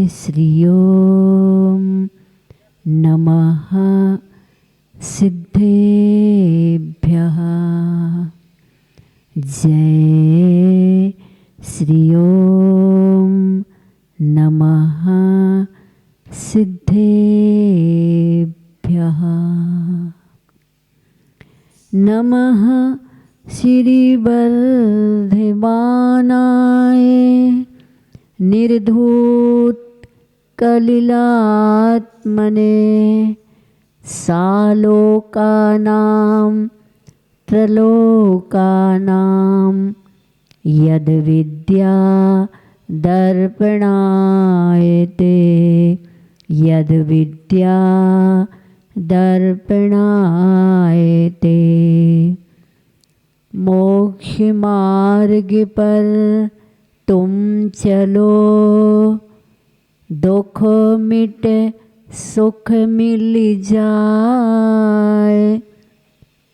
श्री ओम नमः सिद्धेभ्यः। जय श्री ओम नमः सिद्धेभ्यः। नमः श्री वर्धमानाय निर्धूत कलिलात्मने सालोकानां त्रलोकानां यद विद्या दर्पणायते यद विद्या दर्पणायते। मोक्ष मार्ग पर तुम चलो, दुख मिट सुख मिल जाए।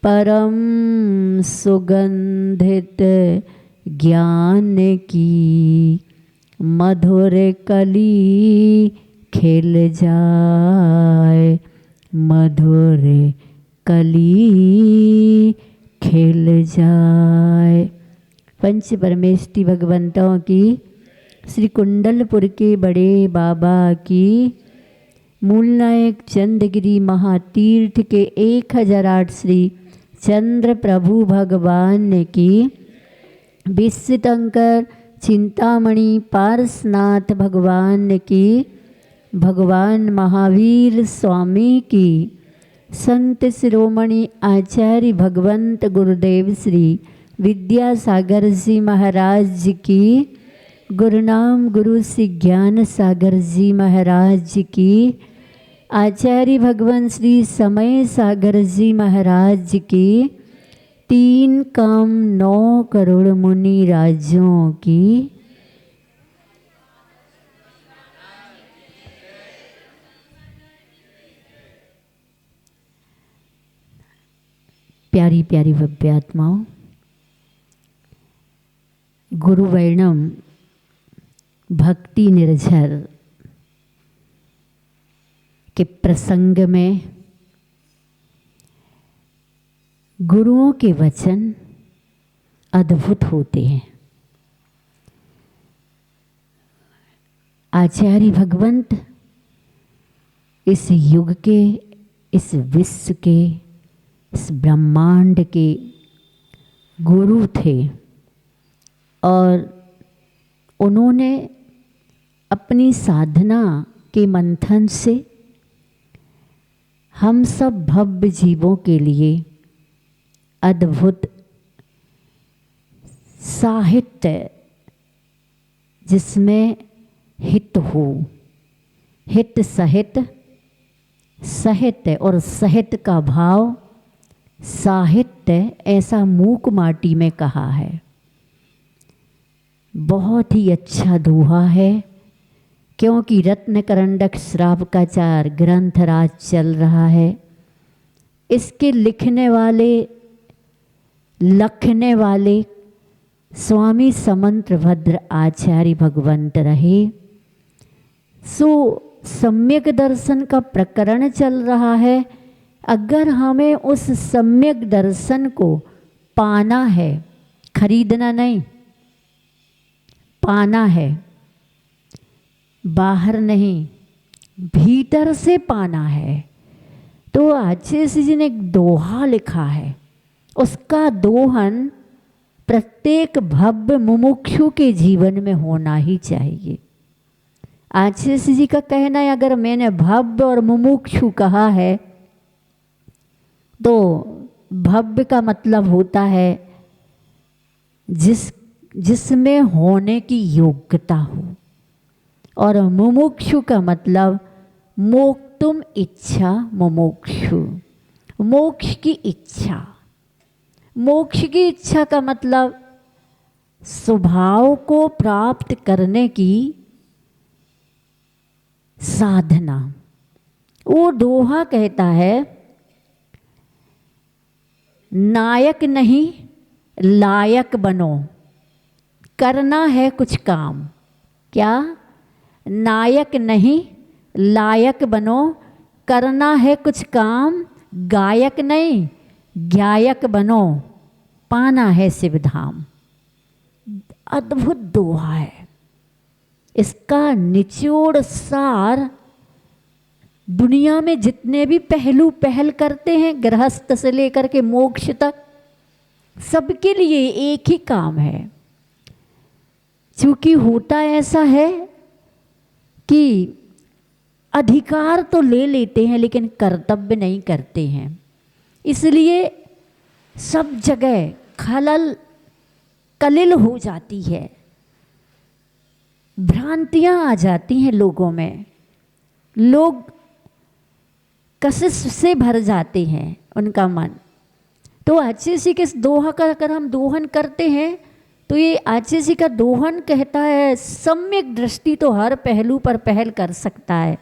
परम सुगंधित ज्ञान की मधुर कली खिल जाए। मधुर कली खिल जाए। पंच परमेष्टि भगवंतों की, श्री कुंडलपुर के बड़े बाबा की, मूलनायक चंद्रगिरी महातीर्थ के 1008 श्री चंद्र प्रभु भगवान की, विश्वशंकर चिंतामणि पारसनाथ भगवान की, भगवान महावीर स्वामी की, संत शिरोमणि आचार्य भगवंत गुरुदेव श्री विद्यासागर जी महाराज जी की, गुरुनाम गुरु श्री ज्ञान सागर जी महाराज जी की, आचार्य भगवान श्री समय सागर जी महाराज जी की, 3 काम 9 करोड़ मुनि राजों की, प्यारी प्यारी भव्य आत्माओं, गुरु वर्णम भक्ति निर्झर के प्रसंग में गुरुओं के वचन अद्भुत होते हैं। आचार्य भगवंत इस युग के, इस विश्व के, इस ब्रह्मांड के गुरु थे और उन्होंने अपनी साधना के मंथन से हम सब भव्य जीवों के लिए अद्भुत साहित्य, जिसमें हित हो, हित सहित, साहित्य और साहित्य का भाव साहित्य, ऐसा मूक माटी में कहा है। बहुत ही अच्छा दोहा है, क्योंकि रत्न करंडक श्रावकाचार ग्रंथ राज चल रहा है। इसके लिखने वाले, लखने वाले स्वामी समंतभद्र आचार्य भगवंत रहे। सो सम्यक दर्शन का प्रकरण चल रहा है। अगर हमें उस सम्यक दर्शन को पाना है, खरीदना नहीं, पाना है, बाहर नहीं भीतर से पाना है, तो आचार्य जी ने एक दोहा लिखा है। उसका दोहन प्रत्येक भव्य मुमुक्षु के जीवन में होना ही चाहिए। आचार्य जी का कहना है, अगर मैंने भव्य और मुमुक्षु कहा है तो भव्य का मतलब होता है जिसमें होने की योग्यता हो, और मुमुक्षु का मतलब मोक्तुम इच्छा मुमुक्षु, मोक्ष की इच्छा। मोक्ष की इच्छा का मतलब स्वभाव को प्राप्त करने की साधना। वो दोहा कहता है, नायक नहीं लायक बनो, करना है कुछ काम। क्या? नायक नहीं लायक बनो, करना है कुछ काम, गायक नहीं गायक बनो, पाना है शिव धाम। अद्भुत दोहा है। इसका निचोड़ सार दुनिया में जितने भी पहलू पहल करते हैं, गृहस्थ से लेकर के मोक्ष तक, सबके लिए एक ही काम है। क्योंकि होता ऐसा है कि अधिकार तो ले लेते हैं लेकिन कर्तव्य नहीं करते हैं, इसलिए सब जगह खलल कलिल हो जाती है, भ्रांतियां आ जाती हैं लोगों में, लोग कशिश से भर जाते हैं उनका मन। तो आचार्य के इस दोहा का अगर हम दोहन करते हैं तो ये आचार्य का दोहन कहता है सम्यक दृष्टि तो हर पहलू पर पहल कर सकता है,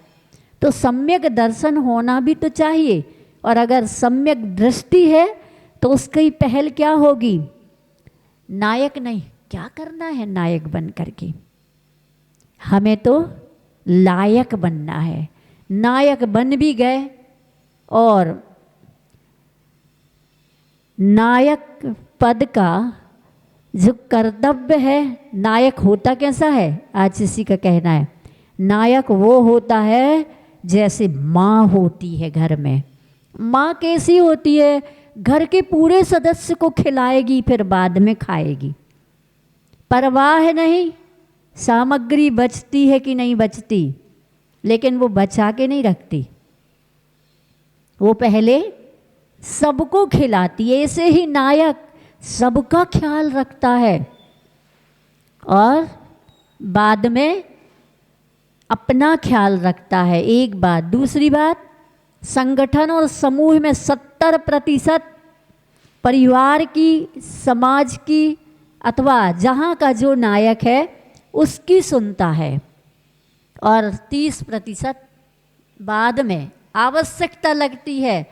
तो सम्यक दर्शन होना भी तो चाहिए, और अगर सम्यक दृष्टि है तो उसकी पहल क्या होगी? नायक नहीं, क्या करना है नायक बन करके, हमें तो लायक बनना है। नायक बन भी गए और नायक पद का जो कर्तव्य है, नायक होता कैसा है? आचार्य का कहना है नायक वो होता है जैसे माँ होती है घर में। माँ कैसी होती है? घर के पूरे सदस्य को खिलाएगी फिर बाद में खाएगी, परवाह नहीं सामग्री बचती है कि नहीं बचती, लेकिन वो बचा के नहीं रखती, वो पहले सबको खिलाती है। ऐसे ही नायक सबका ख्याल रखता है और बाद में अपना ख्याल रखता है। एक बात। दूसरी बात, संगठन और समूह में 70% परिवार की, समाज की अथवा जहाँ का जो नायक है उसकी सुनता है, और 30% बाद में आवश्यकता लगती है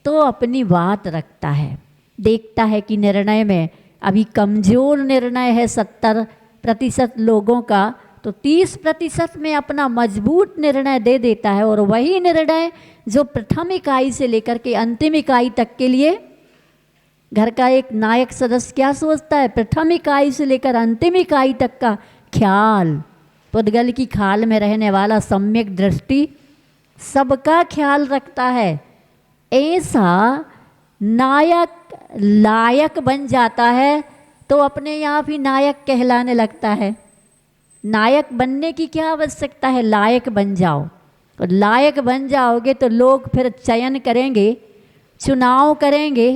तो अपनी बात रखता है। देखता है कि निर्णय में अभी कमज़ोर निर्णय है 70% लोगों का, तो 30% में अपना मजबूत निर्णय दे देता है, और वही निर्णय जो प्रथम इकाई से लेकर के अंतिम इकाई तक के लिए घर का एक नायक सदस्य क्या सोचता है? प्रथम इकाई से लेकर अंतिम इकाई तक का ख्याल, पुद्गल की खाल में रहने वाला सम्यक दृष्टि सबका ख्याल रखता है। ऐसा नायक लायक बन जाता है तो अपने आप ही नायक कहलाने लगता है। नायक बनने की क्या आवश्यकता है? लायक बन जाओ, और लायक बन जाओगे तो लोग फिर चयन करेंगे, चुनाव करेंगे,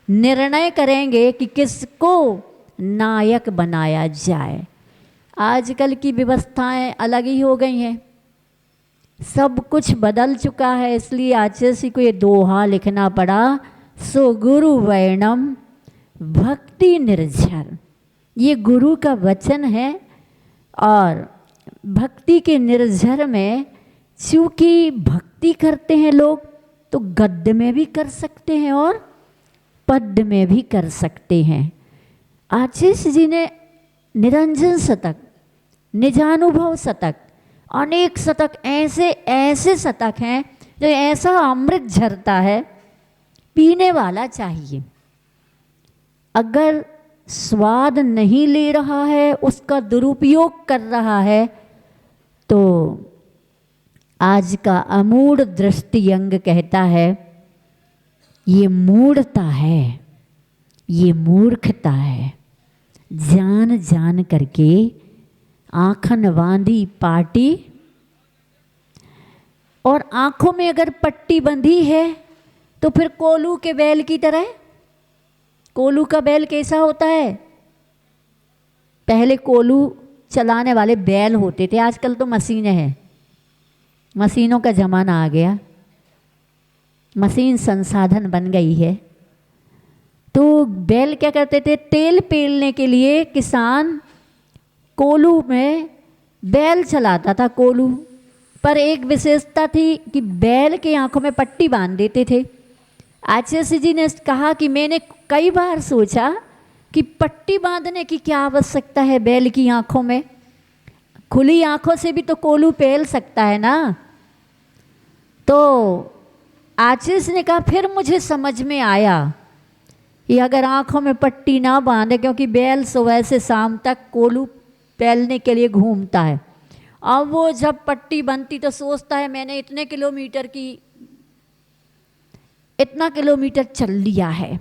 निर्णय करेंगे कि किसको नायक बनाया जाए। आजकल की व्यवस्थाएं अलग ही हो गई हैं, सब कुछ बदल चुका है, इसलिए आचार्य को ये दोहा लिखना पड़ा। सो गुरु वैणम भक्ति निर्झर, ये गुरु का वचन है, और भक्ति के निर्झर में चूँकि भक्ति करते हैं लोग तो गद्य में भी कर सकते हैं और पद्य में भी कर सकते हैं। आचार्य जी ने निरंजन शतक, निजानुभव शतक, अनेक शतक, ऐसे ऐसे शतक हैं जो ऐसा अमृत झरता है, पीने वाला चाहिए। अगर स्वाद नहीं ले रहा है, उसका दुरुपयोग कर रहा है, तो आज का अमूढ़ दृष्टि अंग कहता है ये मूढ़ता है, ये मूर्खता है। जान जान करके आँखन बांधी पाटी, और आँखों में अगर पट्टी बंधी है तो फिर कोलू के बैल की तरह। कोलू का बैल कैसा होता है? पहले कोलू चलाने वाले बैल होते थे, आजकल तो मशीनें हैं, मशीनों का ज़माना आ गया, मशीन संसाधन बन गई है। तो बैल क्या करते थे? तेल पेलने के लिए किसान कोलू में बैल चलाता था। कोलू पर एक विशेषता थी कि बैल के आँखों में पट्टी बांध देते थे। आचार्य जी ने कहा कि मैंने कई बार सोचा कि पट्टी बांधने की क्या आवश्यकता है बैल की आँखों में। खुली आंखों से भी तो कोलू पहल सकता है ना। तो आशीष ने कहा फिर मुझे समझ में आया कि अगर आंखों में पट्टी ना बांधे, क्योंकि बैल सुबह से शाम तक कोलू पहलने के लिए घूमता है। अब वो जब पट्टी बनती तो सोचता है मैंने इतने किलोमीटर की इतना किलोमीटर चल लिया है,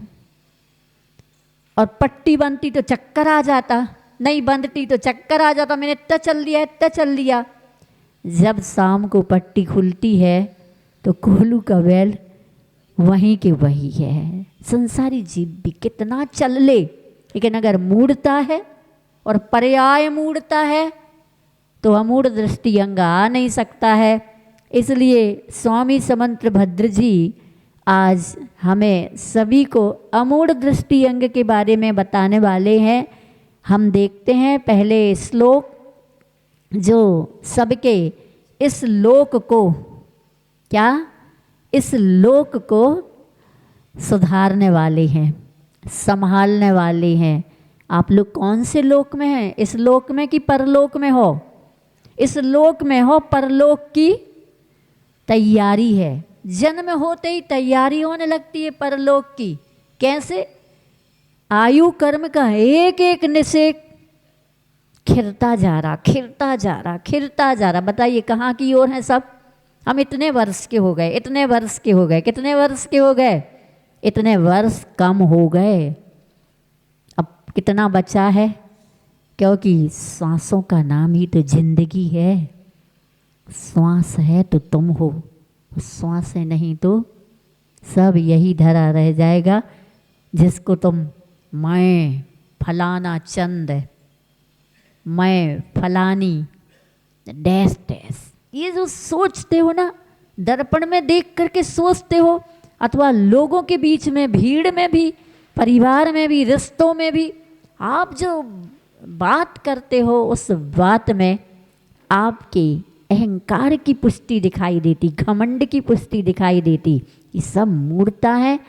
और पट्टी बनती तो चक्कर आ जाता, नहीं बंधती तो चक्कर आ जाता, मैंने इतना चल लिया इतना चल लिया। जब शाम को पट्टी खुलती है तो कोलू का बैल वहीं के वही है। संसारी जीव भी कितना चल ले, लेकिन अगर मूढ़ता है और पर्याय मूढ़ता है तो अमूढ़ दृष्टि अंग आ नहीं सकता है। इसलिए स्वामी समंत भद्र जी आज हमें सभी को अमूढ़ दृष्टि अंग के बारे में बताने वाले हैं। हम देखते हैं पहले श्लोक जो सबके इस लोक को क्या इस लोक को सुधारने वाले हैं, संभालने वाले हैं। आप लोग कौन से लोक में हैं? इस लोक में कि परलोक में हो? इस लोक में हो, परलोक की तैयारी है। जन्म होते ही तैयारी होने लगती है परलोक की। कैसे? आयु कर्म का एक एक निषेक खिरता जा रहा, खिरता जा रहा, खिरता जा रहा। बताइए कहाँ की ओर है सब? हम इतने वर्ष के हो गए, इतने वर्ष के हो गए, कितने वर्ष के हो गए? इतने वर्ष कम हो गए। अब कितना बचा है? क्योंकि सांसों का नाम ही तो जिंदगी है। श्वास है तो तुम हो, श्वास है नहीं तो सब यही धरा रह जाएगा, जिसको तुम मैं फलाना चंद, मैं फलानी डैश डैश, ये जो सोचते हो ना, दर्पण में देख करके सोचते हो, अथवा लोगों के बीच में, भीड़ में भी, परिवार में भी, रिश्तों में भी, आप जो बात करते हो उस बात में आपके अहंकार की पुष्टि दिखाई देती, घमंड की पुष्टि दिखाई देती। ये सब मूढ़ता है।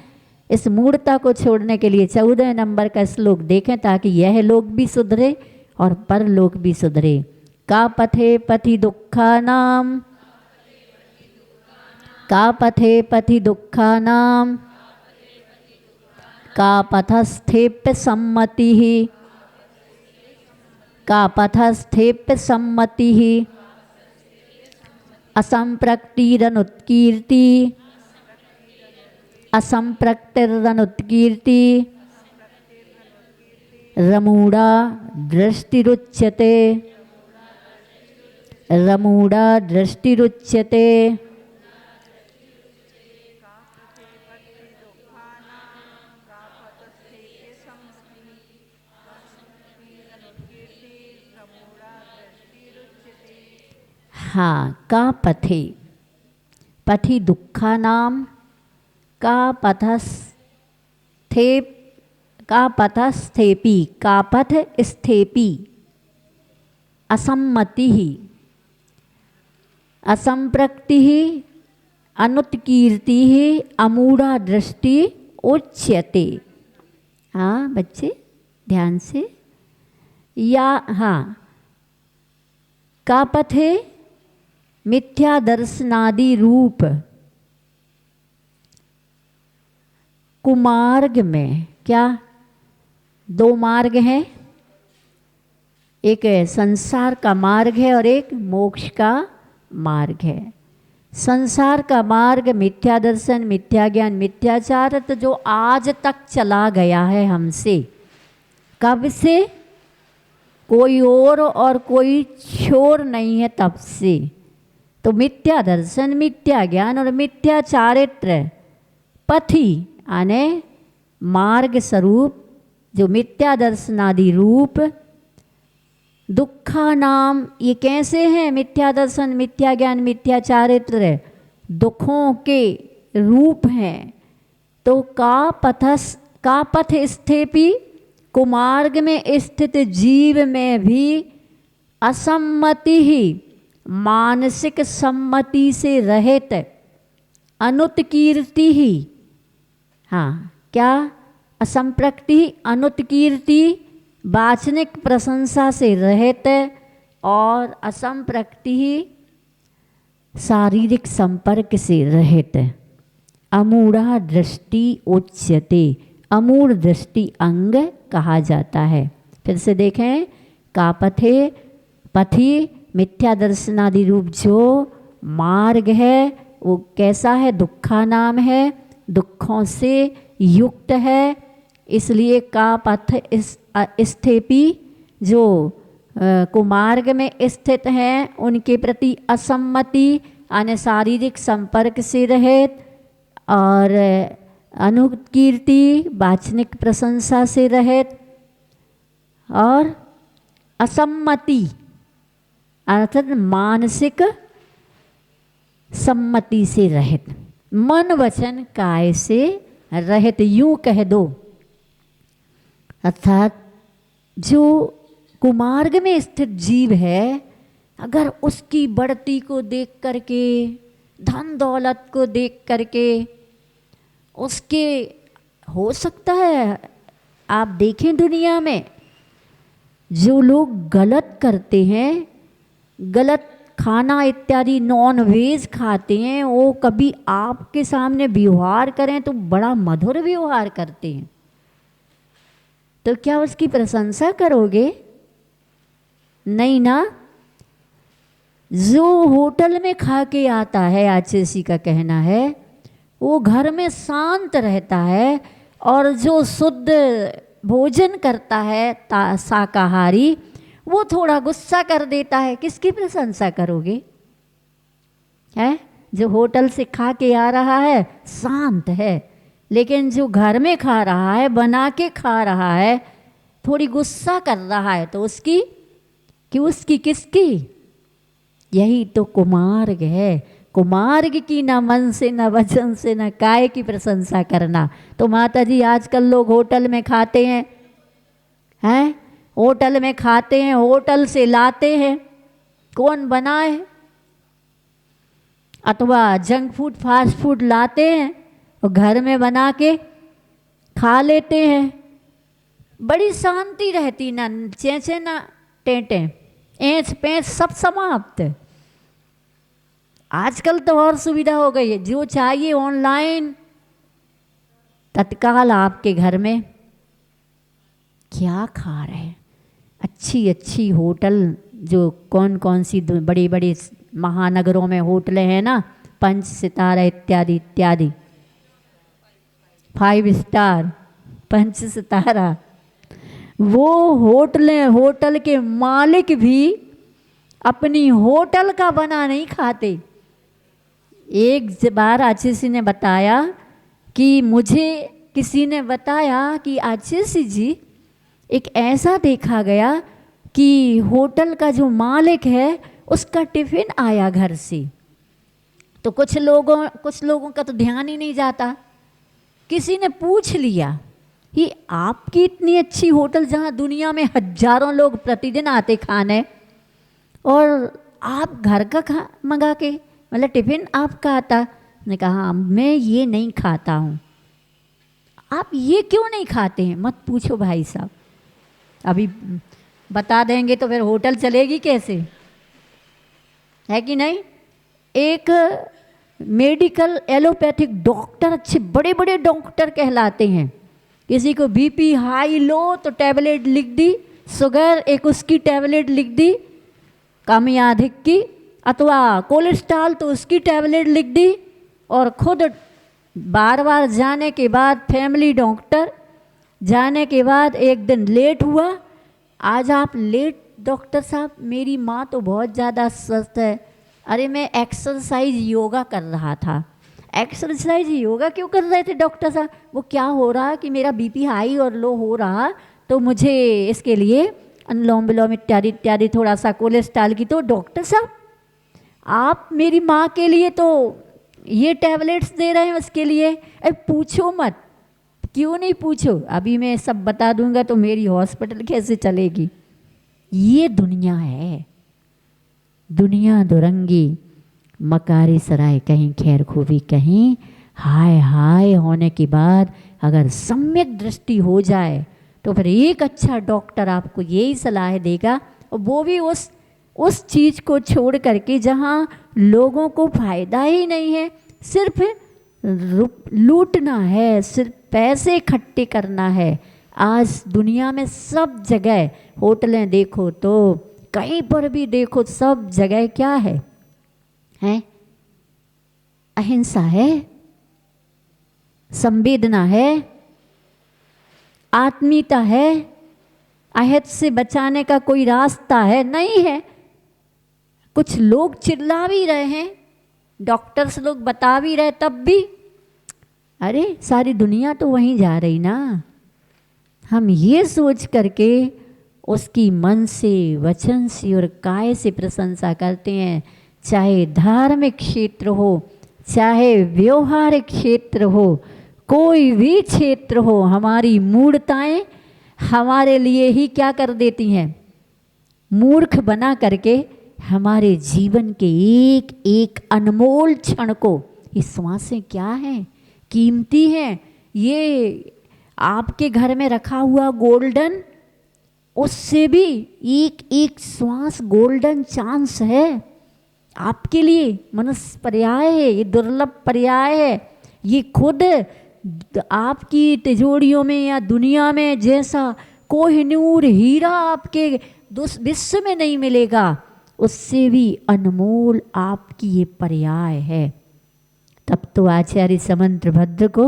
इस मूढ़ता को छोड़ने के लिए 14 नंबर का श्लोक देखें, ताकि यह लोक भी सुधरे और परलोक भी सुधरे। का पथे पथि दुःखानां, का पथे पथि दुःखानां, का पथस्थेप्य सम्मतिः, का पथस्थेप्य सम्मतिः, असंप्रक्तिरनुत्कीर्ति, असंप्रक्तिरनुत्कीर्ति, रमूढ़ा दृष्टिरुच्यते, रमूढ़ा दृष्टिरुच्यते। हाँ, का पथे पथि दुःखानां, का पथस्थेप, का पथस्थेपी, का पथ स्थेपी, असम्मतिः, असंप्रक्तिः, अनुत्कीर्तिः, अमूढ़ा दृष्टि उच्यते। हाँ बच्चे ध्यान से, या हाँ, का पथे मिथ्या दर्शनादि रूप कुमार्ग में, क्या दो मार्ग हैं? एक संसार का मार्ग है और एक मोक्ष का मार्ग है। संसार का मार्ग मिथ्या दर्शन, मिथ्या ज्ञान, मिथ्याचार, तो जो आज तक चला गया है हमसे। कब से? कोई और कोई छोर नहीं है तब से। तो मिथ्या दर्शन, मिथ्या ज्ञान और मिथ्या चारित्र पथि आने मार्ग स्वरूप जो मिथ्या दर्शनादि रूप दुखा नाम, ये कैसे हैं? मिथ्या दर्शन, मिथ्या ज्ञान, मिथ्या चारित्र दुखों के रूप हैं। तो का पथ स्थेपी, कुमार्ग में स्थित जीव में भी असम्मति ही, मानसिक सम्मति से रहित, अनुत्कीर्ति ही, हाँ क्या? असंप्रक्ति, अनुत्कीर्ति, वाचनिक प्रशंसा से रहित, और असंप्रक्ति शारीरिक संपर्क से रहित। अमूढ़ा दृष्टि उच्यते, अमूढ़ दृष्टि अंग कहा जाता है। फिर से देखें, का पथे पथि मिथ्या दर्शनादि रूप जो मार्ग है वो कैसा है, दुखा नाम है, दुखों से युक्त है। इसलिए का पथ स्थेपी जो कुमार्ग में स्थित हैं उनके प्रति असम्मति यानी शारीरिक संपर्क से रहित, और अनुकीर्ति वाचनिक प्रशंसा से रहित, और असम्मति अर्थात मानसिक सम्मति से रहित, मन वचन काय से रहित, यूं कह दो। अर्थात जो कुमार्ग में स्थित जीव है, अगर उसकी बढ़ती को देख करके, धन दौलत को देख करके उसके, हो सकता है आप देखें दुनिया में जो लोग गलत करते हैं, गलत खाना इत्यादि नॉन वेज खाते हैं, वो कभी आपके सामने व्यवहार करें तो बड़ा मधुर व्यवहार करते हैं, तो क्या उसकी प्रशंसा करोगे? नहीं ना। जो होटल में खा के आता है, आचार्य का कहना है, वो घर में शांत रहता है, और जो शुद्ध भोजन करता है शाकाहारी, वो थोड़ा गुस्सा कर देता है। किसकी प्रशंसा करोगे? है जो होटल से खा के आ रहा है शांत है, लेकिन जो घर में खा रहा है, बना के खा रहा है, थोड़ी गुस्सा कर रहा है, तो उसकी कि उसकी किसकी? यही तो कुमार्ग है। कुमार्ग की न मन से, न वचन से, न काय की प्रशंसा करना। तो माता जी आजकल लोग होटल में खाते हैं, होटल में खाते हैं, होटल से लाते हैं, कौन बनाए, अथवा जंक फूड फास्ट फूड लाते हैं और घर में बना के खा लेते हैं। बड़ी शांति रहती, ना चेंचे ना टेंटे, ऐंच पैंच सब समाप्त। आजकल तो और सुविधा हो गई है, जो चाहिए ऑनलाइन तत्काल आपके घर में। क्या खा रहे हैं? अच्छी अच्छी होटल, जो कौन कौन सी बड़ी बड़ी महानगरों में होटलें हैं ना, 5 सितारा इत्यादि इत्यादि, 5 स्टार 5 सितारा, वो होटल के मालिक भी अपनी होटल का बना नहीं खाते। एक बार आचार्य ने बताया कि मुझे किसी ने बताया कि आचार्य जी एक ऐसा देखा गया कि होटल का जो मालिक है उसका टिफिन आया घर से, तो कुछ लोगों का तो ध्यान ही नहीं जाता। किसी ने पूछ लिया कि आपकी इतनी अच्छी होटल जहाँ दुनिया में हजारों लोग प्रतिदिन आते खाने, और आप घर का मंगा के, मतलब टिफिन आपका आता। ने कहा मैं ये नहीं खाता हूँ। आप ये क्यों नहीं खाते हैं? मत पूछो भाई साहब, अभी बता देंगे तो फिर होटल चलेगी कैसे, है कि नहीं। एक मेडिकल एलोपैथिक डॉक्टर, अच्छे बड़े बड़े डॉक्टर कहलाते हैं, किसी को बीपी हाई लो तो टैबलेट लिख दी, शुगर एक उसकी टैबलेट लिख दी कम या अधिक की, अथवा कोलेस्ट्रॉल तो उसकी टैबलेट लिख दी, और खुद बार बार जाने के बाद, फैमिली डॉक्टर जाने के बाद एक दिन लेट हुआ, आज आप लेट डॉक्टर साहब, मेरी माँ तो बहुत ज़्यादा स्वस्थ है। अरे मैं एक्सरसाइज योगा कर रहा था। एक्सरसाइज योगा क्यों कर रहे थे डॉक्टर साहब? वो क्या हो रहा कि मेरा बीपी हाई और लो हो रहा, तो मुझे इसके लिए अनुलोम विलोम इत्यादि इत्यादि, थोड़ा सा कोलेस्ट्रॉल की। तो डॉक्टर साहब आप मेरी माँ के लिए तो ये टैबलेट्स दे रहे हैं उसके लिए? अरे पूछो मत। क्यों नहीं पूछो? अभी मैं सब बता दूंगा तो मेरी हॉस्पिटल कैसे चलेगी। ये दुनिया है, दुनिया दुरंगी, मकारी सराय कहीं खैर खूबी कहीं, हाय हाय होने के बाद अगर सम्यक दृष्टि हो जाए तो फिर एक अच्छा डॉक्टर आपको यही सलाह देगा, और वो भी उस चीज़ को छोड़ करके जहाँ लोगों को फायदा ही नहीं है, सिर्फ लूटना है, सिर्फ पैसे इकट्ठे करना है। आज दुनिया में सब जगह होटलें देखो तो कहीं पर भी देखो सब जगह क्या है? अहिंसा है, संवेदना है, आत्मीयता है, अहित से बचाने का कोई रास्ता है? नहीं है। कुछ लोग चिल्ला भी रहे हैं, डॉक्टर्स लोग बता भी रहे, तब भी अरे सारी दुनिया तो वहीं जा रही ना। हम ये सोच करके उसकी मन से, वचन से और काय से प्रशंसा करते हैं, चाहे धार्मिक क्षेत्र हो, चाहे व्यवहारिक क्षेत्र हो, कोई भी क्षेत्र हो, हमारी मूर्ताएं हमारे लिए ही क्या कर देती हैं? मूर्ख बना करके हमारे जीवन के एक एक अनमोल क्षण को, ये श्वासें क्या हैं? कीमती हैं। ये आपके घर में रखा हुआ गोल्डन, उससे भी एक एक श्वास गोल्डन चांस है आपके लिए। मनुष्य पर्याय है, ये दुर्लभ पर्याय है। ये खुद आपकी तिजोरियों में या दुनिया में जैसा कोहिनूर हीरा आपके विश्व में नहीं मिलेगा, उससे भी अनमोल आपकी ये पर्याय है। तब तो आचार्य समंत्रभद्र को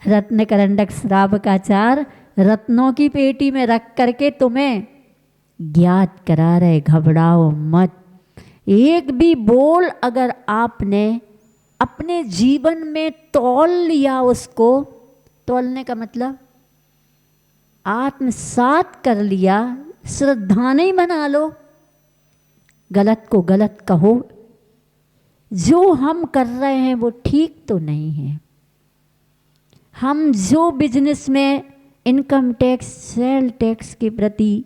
रत्न करंडक श्रावकाचार रत्नों की पेटी में रख करके तुम्हें ज्ञात करा रहे, घबराओ मत। एक भी बोल अगर आपने अपने जीवन में तौल लिया, उसको तौलने का मतलब आत्मसात कर लिया, श्रद्धा नहीं बना लो, गलत को गलत कहो, जो हम कर रहे हैं वो ठीक तो नहीं है। हम जो बिजनेस में इनकम टैक्स, सेल टैक्स के प्रति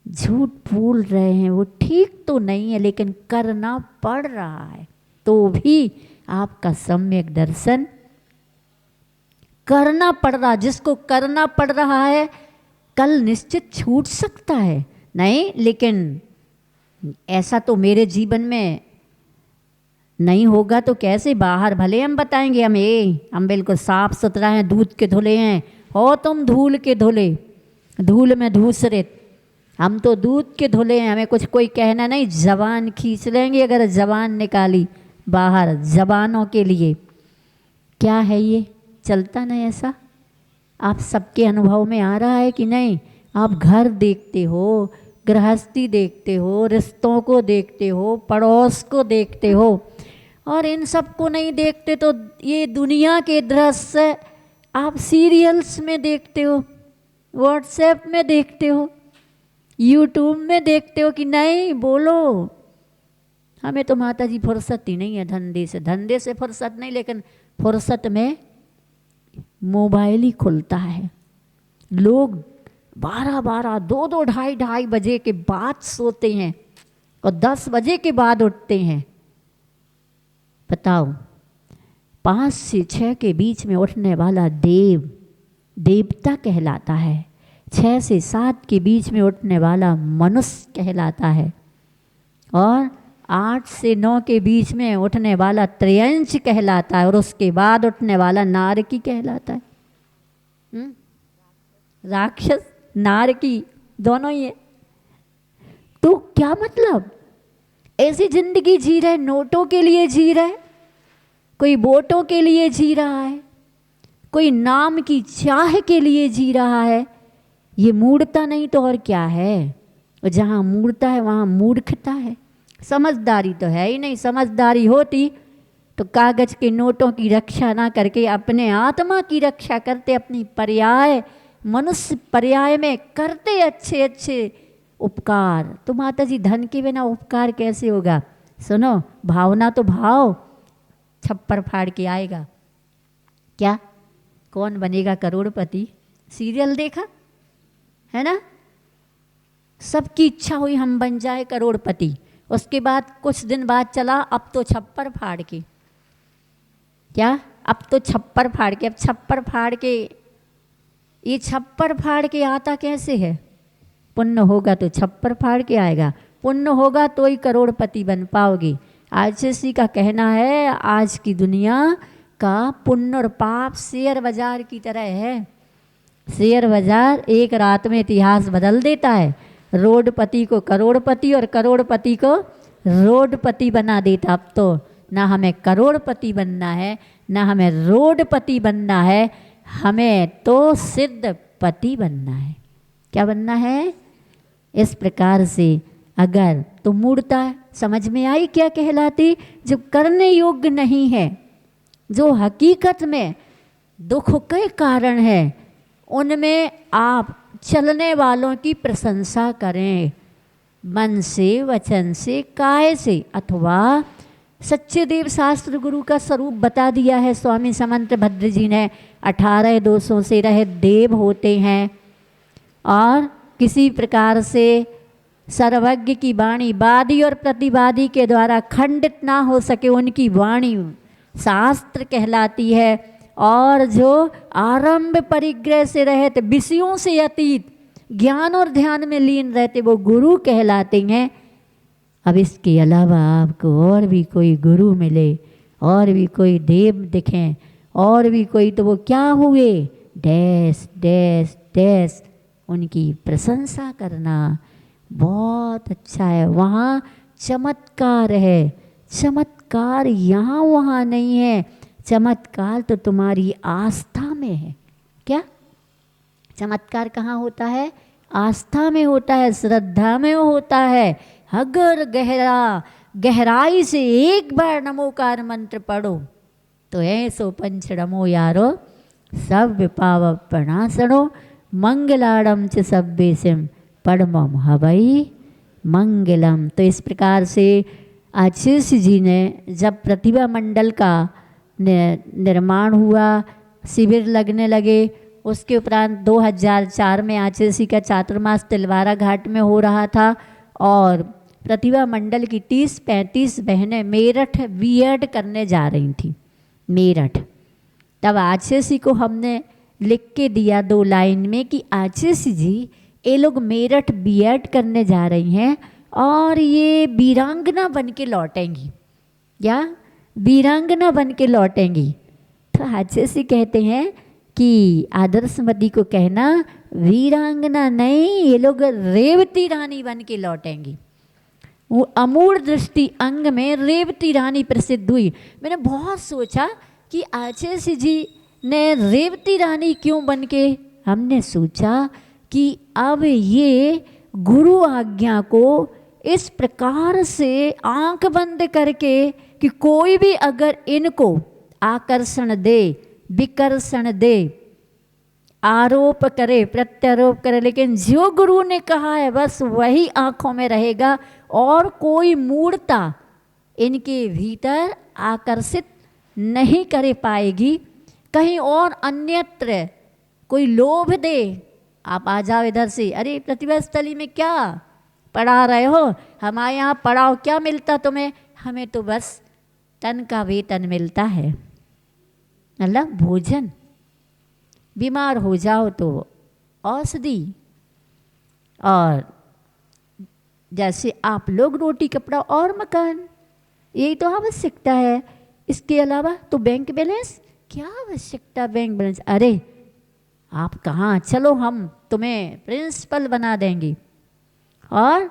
झूठ बोल रहे हैं वो ठीक तो नहीं है, लेकिन करना पड़ रहा है। तो भी आपका सम्यक दर्शन करना पड़ रहा, जिसको करना पड़ रहा है कल निश्चित छूट सकता है नहीं, लेकिन ऐसा तो मेरे जीवन में नहीं होगा तो कैसे? बाहर भले हम बताएंगे हम बिल्कुल साफ सुथरा हैं, दूध के धुले हैं, हो तुम धूल के धुले, धूल में धूसरित, हम तो दूध के धुले हैं, हमें कुछ कोई कहना नहीं। जबान खींच लेंगे अगर जबान निकाली बाहर, जबानों के लिए क्या है ये? चलता नहीं ऐसा? आप सबके अनुभव में आ रहा है कि नहीं? आप घर देखते हो, गृहस्थी देखते हो, रिश्तों को देखते हो, पड़ोस को देखते हो, और इन सब को नहीं देखते तो ये दुनिया के दृश्य आप सीरियल्स में देखते हो, व्हाट्सएप में देखते हो, यूट्यूब में देखते हो कि नहीं? बोलो, हमें तो माता जी फुर्सत ही नहीं है धंधे से फुर्सत नहीं, लेकिन फुर्सत में मोबाइल ही खुलता है। लोग 12-12, 2-2, 2:30 बजे के बाद सोते हैं और 10 बजे के बाद उठते हैं। बताओ, 5 से 6 के बीच में उठने वाला देवता कहलाता है, 6 से 7 के बीच में उठने वाला मनुष्य कहलाता है, और 8 से 9 के बीच में उठने वाला त्रयंच कहलाता है, और उसके बाद उठने वाला नारकी कहलाता है। राक्षस नारकी दोनों ही है। तो क्या मतलब? ऐसी जिंदगी जी रहे, नोटों के लिए जी रहे, कोई वोटों के लिए जी रहा है, कोई नाम की चाह के लिए जी रहा है। ये मूर्खता नहीं तो और क्या है? और जहाँ मूर्खता है वहाँ मूर्खता है, समझदारी तो है ही नहीं। समझदारी होती तो कागज के नोटों की रक्षा ना करके अपने आत्मा की रक्षा करते, अपनी पर्याय, मनुष्य पर्याय में करते अच्छे अच्छे उपकार। तो माता जी धन के बिना उपकार कैसे होगा? सुनो, भावना तो भाव छप्पर फाड़ के आएगा। क्या? कौन बनेगा करोड़पति? सीरियल देखा है ना? सबकी इच्छा हुई हम बन जाए करोड़पति, उसके बाद कुछ दिन बाद चला अब तो छप्पर फाड़ के, क्या? अब तो छप्पर फाड़ के, अब छप्पर फाड़ के, ये छप्पर फाड़ के आता कैसे है? पुण्य होगा तो छप्पर फाड़ के आएगा, पुण्य होगा तो ही करोड़पति बन पाओगे। आचार्य का कहना है आज की दुनिया का पुण्य और पाप शेयर बाजार की तरह है। शेयर बाजार एक रात में इतिहास बदल देता है, रोडपति को करोड़पति और करोड़पति को रोडपति बना देता। अब तो ना हमें करोड़पति बनना है ना हमें रोडपति बनना है, हमें तो सिद्धपति बनना है। क्या बनना है? इस प्रकार से अगर तो मूर्ता समझ में आई क्या कहलाती? जो करने योग्य नहीं है, जो हकीकत में दुख के कारण है, उनमें आप चलने वालों की प्रशंसा करें, मन से, वचन से, काय से, अथवा सच्चे देव शास्त्र गुरु का स्वरूप बता दिया है स्वामी समंत भद्र जी ने। 18 दोषों से रहित देव होते हैं और किसी प्रकार से सर्वज्ञ की वाणी वादी और प्रतिवादी के द्वारा खंडित ना हो सके, उनकी वाणी शास्त्र कहलाती है। और जो आरंभ परिग्रह से रहते, विषयों से अतीत ज्ञान और ध्यान में लीन रहते, वो गुरु कहलाते हैं। अब इसके अलावा आपको और भी कोई गुरु मिले, और भी कोई देव दिखें, और भी कोई, तो वो क्या हुए? डैश डैश डैश, उनकी प्रशंसा करना बहुत अच्छा है। वहाँ चमत्कार है, चमत्कार यहाँ वहाँ नहीं है, चमत्कार तो तुम्हारी आस्था में है। क्या चमत्कार कहाँ होता है? आस्था में होता है, श्रद्धा में होता है। अगर गहराई से एक बार नमोकार मंत्र पढ़ो तो ऐसो पंच नमो यारो सब विपाव प्रणासनो मंगलाड़म च सब्बेसिम परमम हवई मंगलम। तो इस प्रकार से आचार्य जी ने जब प्रतिभा मंडल का निर्माण हुआ, शिविर लगने लगे, उसके उपरांत 2004 में आचार्य जी का चातुर्मास तिलवारा घाट में हो रहा था और प्रतिभा मंडल की 30-35 बहनें मेरठ बीएड करने जा रही थी, मेरठ। तब आचार्य जी को हमने लिख के दिया 2 लाइन में कि आचार्य जी ये लोग मेरठ बीएड करने जा रही हैं और ये वीरांगना बन के लौटेंगी, या वीरांगना बन के लौटेंगी। तो आचार्य जी कहते हैं कि आदर्शमती को कहना वीरांगना नहीं, ये लोग रेवती रानी बन के लौटेंगी। वो अमूढ़ दृष्टि अंग में रेवती रानी प्रसिद्ध हुई। मैंने बहुत सोचा कि आचार्य जी ने रेवती रानी क्यों बन के, हमने सोचा कि अब ये गुरु आज्ञा को इस प्रकार से आंख बंद करके कि कोई भी अगर इनको आकर्षण दे, विकर्षण दे, आरोप करे, प्रत्यारोप करे, लेकिन जो गुरु ने कहा है बस वही आंखों में रहेगा और कोई मूर्ता इनके भीतर आकर्षित नहीं कर पाएगी। कहीं और अन्यत्र कोई लोभ दे, आप आ जाओ इधर से, अरे प्रतिभा स्थली में क्या पढ़ा रहे हो, हमारे यहाँ पढ़ाओ, क्या मिलता तुम्हें? हमें तो बस तन का वेतन मिलता है, मतलब भोजन। बीमार हो जाओ तो औषधि, और जैसे आप लोग रोटी कपड़ा और मकान, यही तो आवश्यकता है। इसके अलावा तो बैंक बैलेंस, क्या आवश्यकता बैंक बैलेंस? अरे आप कहाँ, चलो हम तुम्हें प्रिंसिपल बना देंगे और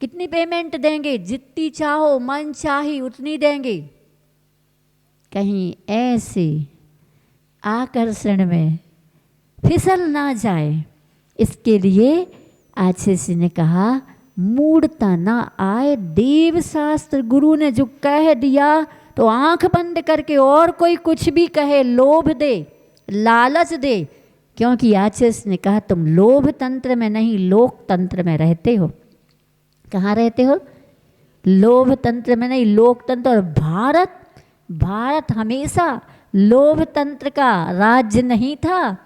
कितनी पेमेंट देंगे, जितनी चाहो मन चाही उतनी देंगे। कहीं ऐसे आकर्षण में फिसल ना जाए, इसके लिए आचार्य ने कहा मूढ़ता ना आए। देव शास्त्र गुरु ने जो कह दिया तो आंख बंद करके और कोई कुछ भी कहे, लोभ दे, लालच दे, क्योंकि आचार्य ने कहा तुम लोभ तंत्र में नहीं लोक तंत्र में रहते हो। कहाँ रहते हो? लोभ तंत्र में नहीं, लोक तंत्र। और भारत हमेशा लोभ तंत्र का राज्य नहीं था,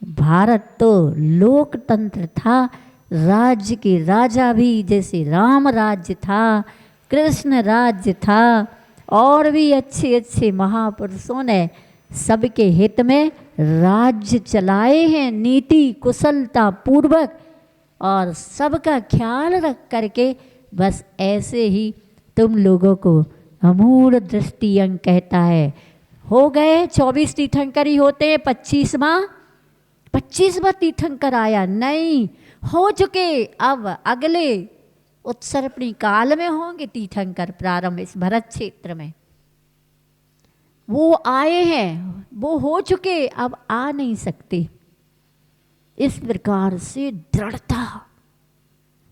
भारत तो लोकतंत्र था। राज्य के राजा भी जैसे राम राज्य था, कृष्ण राज्य था, और भी अच्छे अच्छे महापुरुषों ने सबके हित में राज्य चलाए हैं नीति कुशलता पूर्वक। और सबका ख्याल रख करके बस ऐसे ही तुम लोगों को अमूढ़ दृष्टि अंग कहता है। हो गए 24 तीर्थंकर ही होते हैं, 25वां तीर्थंकर आया नहीं, हो चुके। अब अगले उत्सर्पणी काल में होंगे तीर्थंकर प्रारंभ इस भरत क्षेत्र में। वो आए हैं, वो हो चुके, अब आ नहीं सकते। इस प्रकार से दृढ़ता,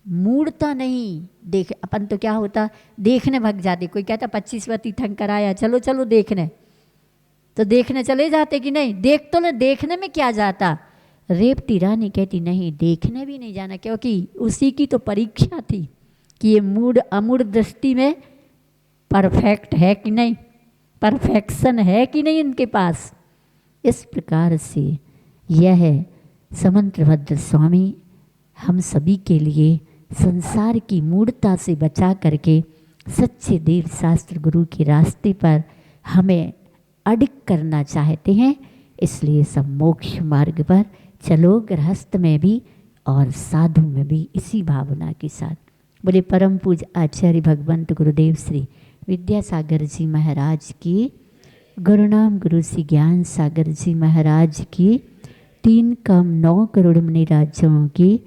मूढ़ता नहीं। देख अपन तो क्या होता, देखने भग जाते। कोई कहता 25वां तीर्थंकर आया, चलो चलो देखने, तो देखने चले जाते कि नहीं, देख तो ले, देखने में क्या जाता। रेवती रानी कहती नहीं, देखने भी नहीं जाना, क्योंकि उसी की तो परीक्षा थी कि ये मूढ़ अमूढ़ दृष्टि में परफेक्ट है कि नहीं, परफेक्शन है कि नहीं इनके पास। इस प्रकार से यह समंत्रभद्र स्वामी हम सभी के लिए संसार की मूढ़ता से बचा करके सच्चे देव शास्त्र गुरु के रास्ते पर हमें अडिग करना चाहते हैं। इसलिए सब मोक्ष मार्ग पर चलो, गृहस्थ में भी और साधु में भी इसी भावना के साथ। बोले परम पूज आचार्य भगवंत गुरुदेव श्री विद्यासागर जी महाराज की, गुरुनाम गुरु श्री ज्ञान सागर जी महाराज की, 3 कम 9 करोड़ मुनि राज्यों की